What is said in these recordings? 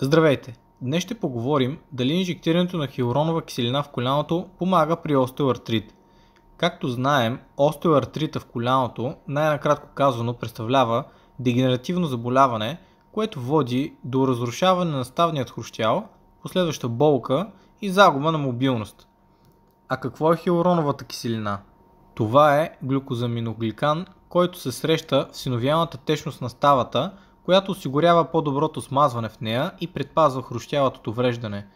Здравейте! Днес ще поговорим дали инжектирането на хиалуронова киселина в коляното помага при остеоартрит. Както знаем, остеоартрита в коляното, най-накратко казано, представлява дегенеративно заболяване, което води до разрушаване на ставният хрущял, последваща болка и загуба на мобилност. А какво е хиалуроновата киселина? Това е глюкозаминогликан, който се среща в синовиалната течност на ставата, която осигурява по-доброто смазване в нея и предпазва хрущялата от увреждане.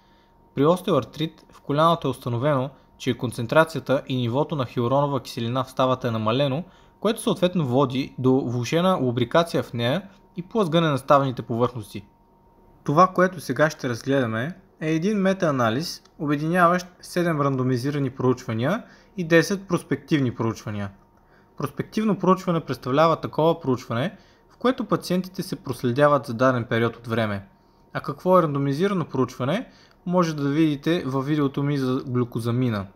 При остеоартрит в коляното е установено, че концентрацията и нивото на хиалуронова киселина в ставата е намалено, което съответно води до влошена лубрикация в нея и плъзгане на ставните повърхности. Това, което сега ще разгледаме, е един метаанализ, обединяващ 7 рандомизирани проучвания и 10 проспективни проучвания. Проспективно проучване представлява такова проучване, в което пациентите се проследяват за даден период от време. А какво е рандомизирано проучване, може да видите във видеото ми за глюкозамина.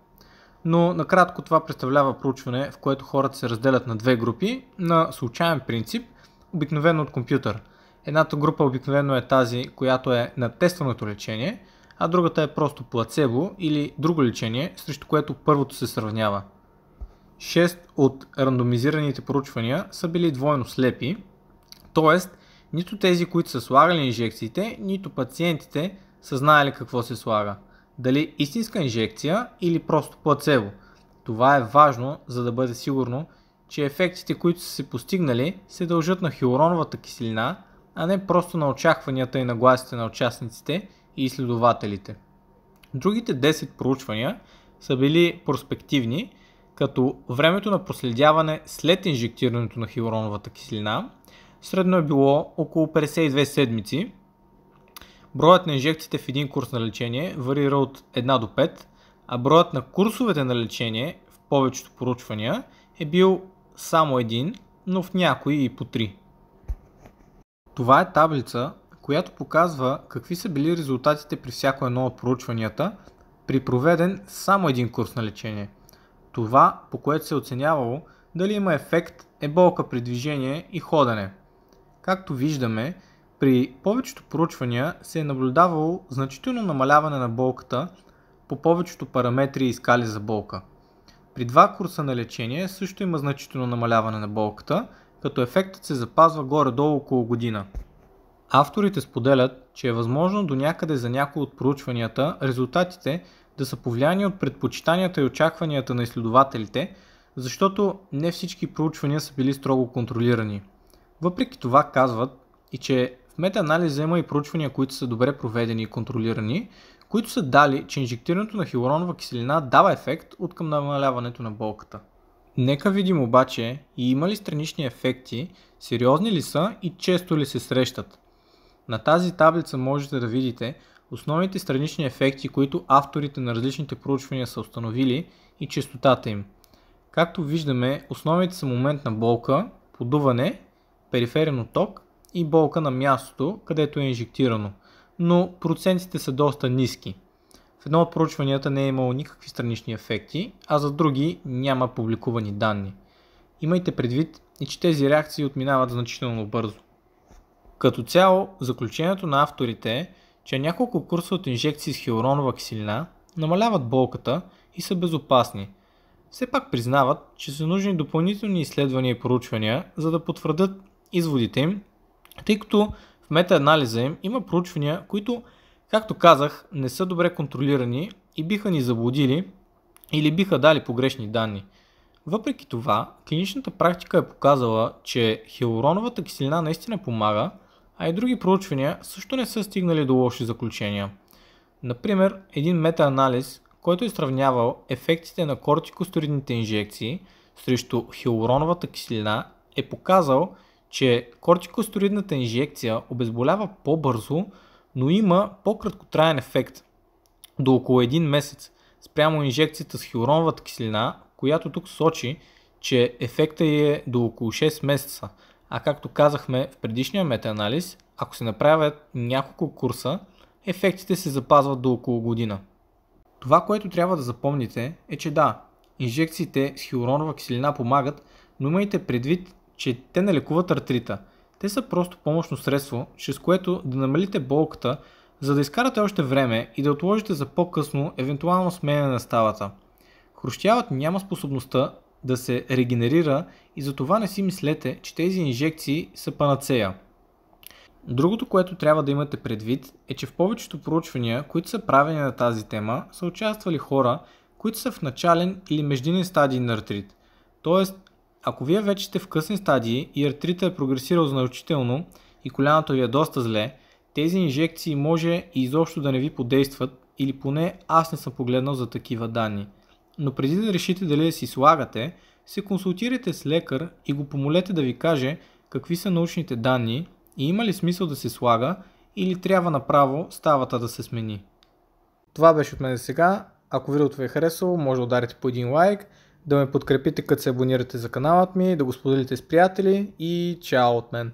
Но накратко това представлява проучване, в което хората се разделят на две групи на случайен принцип, обикновено от компютър. Едната група обикновено е тази, която е на тестваното лечение, а другата е просто плацебо или друго лечение, срещу което първото се сравнява. 6 от рандомизираните проучвания са били двойно слепи, т.е. нито тези, които са слагали инжекциите, нито пациентите са знаели какво се слага. Дали истинска инжекция или просто плацебо. Това е важно, за да бъде сигурно, че ефектите, които са се постигнали, се дължат на хиалуроновата киселина, а не просто на очакванията и нагласите на участниците и изследователите. Другите 10 проучвания са били проспективни, като времето на проследяване след инжектирането на хиалуроновата киселина средно е било около 52 седмици. Броят на инжекциите в един курс на лечение варира от 1 до 5, а броят на курсовете на лечение в повечето проучвания е бил само един, но в някои и по 3. Това е таблица, която показва какви са били резултатите при всяко едно от проучванията при проведен само един курс на лечение. Това, по което се е оценявало дали има ефект, е болка при движение и ходене. Както виждаме, при повечето проучвания се е наблюдавало значително намаляване на болката по повечето параметри и скали за болка. При 2 курса на лечение също има значително намаляване на болката, като ефектът се запазва горе-долу около година. Авторите споделят, че е възможно до някъде за някои от проучванията резултатите да са повлияни от предпочитанията и очакванията на изследователите, защото не всички проучвания са били строго контролирани. Въпреки това казват и че в метаанализа има и проучвания, които са добре проведени и контролирани, които са дали, че инжектирането на хиалуронова киселина дава ефект от към намаляването на болката. Нека видим обаче и има ли странични ефекти, сериозни ли са и често ли се срещат. На тази таблица можете да видите основните странични ефекти, които авторите на различните проучвания са установили и честотата им. Както виждаме, основните са моментна болка, подуване, периферен отток и болка на мястото, където е инжектирано, но процентите са доста ниски. В едно от проучванията не е имало никакви странични ефекти, а за други няма публикувани данни. Имайте предвид и че тези реакции отминават значително бързо. Като цяло, заключението на авторите е, че няколко курса от инжекции с хиалуронова киселина намаляват болката и са безопасни. Все пак признават, че са нужни допълнителни изследвания и проучвания, за да потвърдят изводите им, тъй като в метаанализа им има проучвания, които, както казах, не са добре контролирани и биха ни заблудили или биха дали погрешни данни. Въпреки това, клиничната практика е показала, че хиалуроновата киселина наистина помага, а и други проучвания също не са стигнали до лоши заключения. Например, един метаанализ, който е сравнявал ефектите на кортикостероидните инжекции срещу хиалуроновата киселина, е показал, че кортикостероидната инжекция обезболява по-бързо, но има по-краткотраен ефект до около 1 месец спрямо инжекцията с хиалуроновата киселина, която тук сочи, че ефектът е до около 6 месеца. А както казахме в предишния метаанализ, ако се направят няколко курса, ефектите се запазват до около година. Това, което трябва да запомните е, че да, инжекциите с хиалуронова киселина помагат, но имайте предвид, че те не лекуват артрита. Те са просто помощно средство, чрез което да намалите болката за да изкарате още време и да отложите за по-късно евентуално сменяне на ставата. Хрущялът няма способността да се регенерира и затова не си мислете, че тези инжекции са панацея. Другото, което трябва да имате предвид, е, че в повечето проучвания, които са правени на тази тема, са участвали хора, които са в начален или междинен стадий на артрит. Тоест, ако вие вече сте в късен стадий и артрита е прогресирал значително и коляното ви е доста зле, тези инжекции може и изобщо да не ви подействат, или поне аз не съм погледнал за такива данни. Но преди да решите дали да си слагате, се консултирайте с лекар и го помолете да ви каже какви са научните данни и има ли смисъл да се слага или трябва направо ставата да се смени. Това беше от мен за сега. Ако видеото ви е харесало, може да ударите по един лайк, да ме подкрепите като се абонирате за каналът ми, да го споделите с приятели и чао от мен!